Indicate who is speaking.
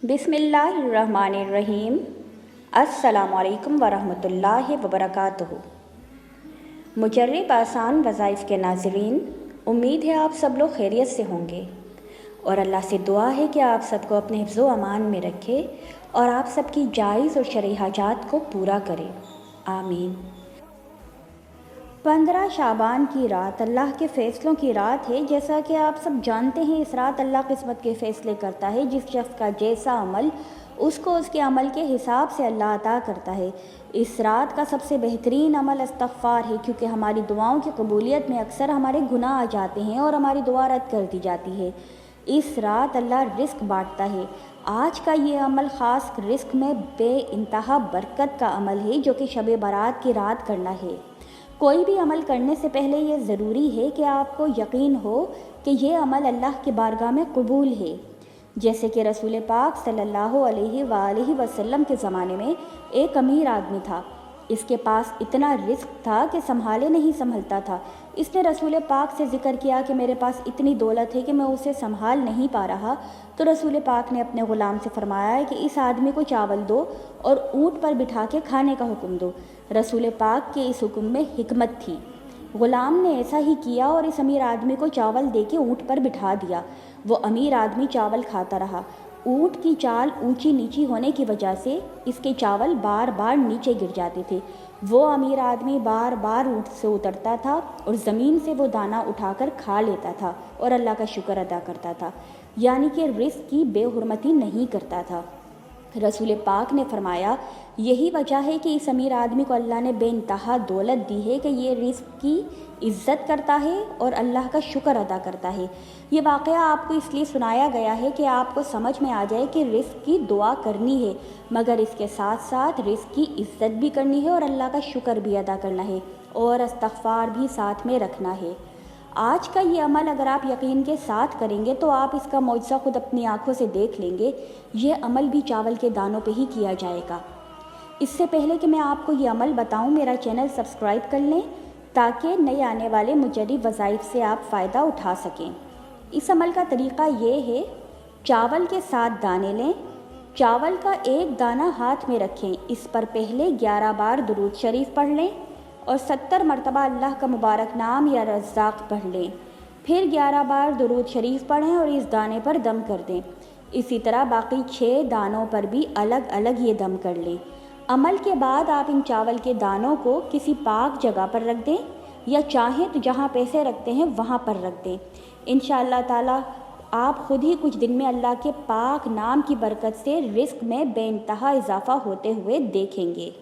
Speaker 1: बिस्मिल्लाहिर्रहमानिर्रहीम। अस्सलामु अलैकुम वरहमतुल्लाहि वबरकातुहू। मुजर्रिब आसान वज़ाइफ़ के नाज़रीन, उम्मीद है आप सब लोग खैरियत से होंगे और अल्लाह से दुआ है कि आप सबको अपने हिफ्ज़ व अमान में रखे और आप सबकी जायज़ और शरई हाजात को पूरा करे, आमीन। 15 शाबान की रात अल्लाह के फ़ैसलों की रात है। जैसा कि आप सब जानते हैं, इस रात अल्लाह किस्मत के फ़ैसले करता है। जिस शख्स का जैसा अमल, उसको उसके अमल के हिसाब से अल्लाह अता करता है। इस रात का सबसे बेहतरीन अमल इस्तग़फ़ार है, क्योंकि हमारी दुआओं की कबूलियत में अक्सर हमारे गुनाह आ जाते हैं और हमारी दुआ रद्द कर दी जाती है। इस रात अल्लाह रिस्क बांटता है। आज का ये अमल ख़ास रिस्क में बेइंतहा बरकत का अमल है, जो कि शब बारात की रात करना है। कोई भी अमल करने से पहले ये ज़रूरी है कि आपको यकीन हो कि ये अमल अल्लाह की बारगाह में कबूल है। जैसे कि रसूल पाक सल्लल्लाहु अलैहि वसल्लम के ज़माने में एक अमीर आदमी था। इसके पास इतना रिस्क था कि संभाले नहीं संभलता था। इसने रसूल पाक से ज़िक्र किया कि मेरे पास इतनी दौलत है कि मैं उसे संभाल नहीं पा रहा। तो रसूल पाक ने अपने ग़ुलाम से फरमाया है कि इस आदमी को चावल दो और ऊँट पर बिठा के खाने का हुक्म दो। रसूल पाक के इस हुक्म में हिकमत थी। ग़ुलाम ने ऐसा ही किया और इस अमीर आदमी को चावल दे के ऊँट पर बिठा दिया। वो अमीर आदमी चावल खाता रहा। ऊँट की चाल ऊंची नीची होने की वजह से इसके चावल बार बार नीचे गिर जाते थे। वो अमीर आदमी बार बार ऊँट से उतरता था और ज़मीन से वो दाना उठाकर खा लेता था और अल्लाह का शुक्र अदा करता था, यानी कि रिस्क की बेहुरमती नहीं करता था। रसूल पाक ने फरमाया, यही वजह है कि इस अमीर आदमी को अल्लाह ने बेइंतहा दौलत दी है कि ये रिस्क की इज़्ज़त करता है और अल्लाह का शुक्र अदा करता है। ये वाक़या आपको इसलिए सुनाया गया है कि आपको समझ में आ जाए कि रिस्क की दुआ करनी है, मगर इसके साथ साथ रिस्क की इज़्ज़त भी करनी है और अल्लाह का शुक्र भी अदा करना है और इस्तग़फ़ार भी साथ में रखना है। आज का ये अमल अगर आप यकीन के साथ करेंगे तो आप इसका मौजज़ा खुद अपनी आँखों से देख लेंगे। ये अमल भी चावल के दानों पे ही किया जाएगा। इससे पहले कि मैं आपको ये अमल बताऊं, मेरा चैनल सब्सक्राइब कर लें ताकि नए आने वाले मुजर्रिब वज़ाइफ़ से आप फ़ायदा उठा सकें। इस अमल का तरीक़ा ये है, चावल के 7 दाने लें। चावल का एक दाना हाथ में रखें। इस पर पहले 11 बार दुरूद शरीफ पढ़ लें और 70 मरतबा अल्लाह का मुबारक नाम या रज़्ज़ाक़ पढ़ लें। फिर 11 बार दुरूद शरीफ पढ़ें और इस दाने पर दम कर दें। इसी तरह बाकी 6 दानों पर भी अलग अलग ये दम कर लें। अमल के बाद आप इन चावल के दानों को किसी पाक जगह पर रख दें, या चाहें तो जहाँ पैसे रखते हैं वहाँ पर रख दें। इंशाअल्लाह ताला आप ख़ुद ही कुछ दिन में अल्लाह के पाक नाम की बरकत से रिस्क में बेइंतहा इजाफ़ा होते हुए देखेंगे।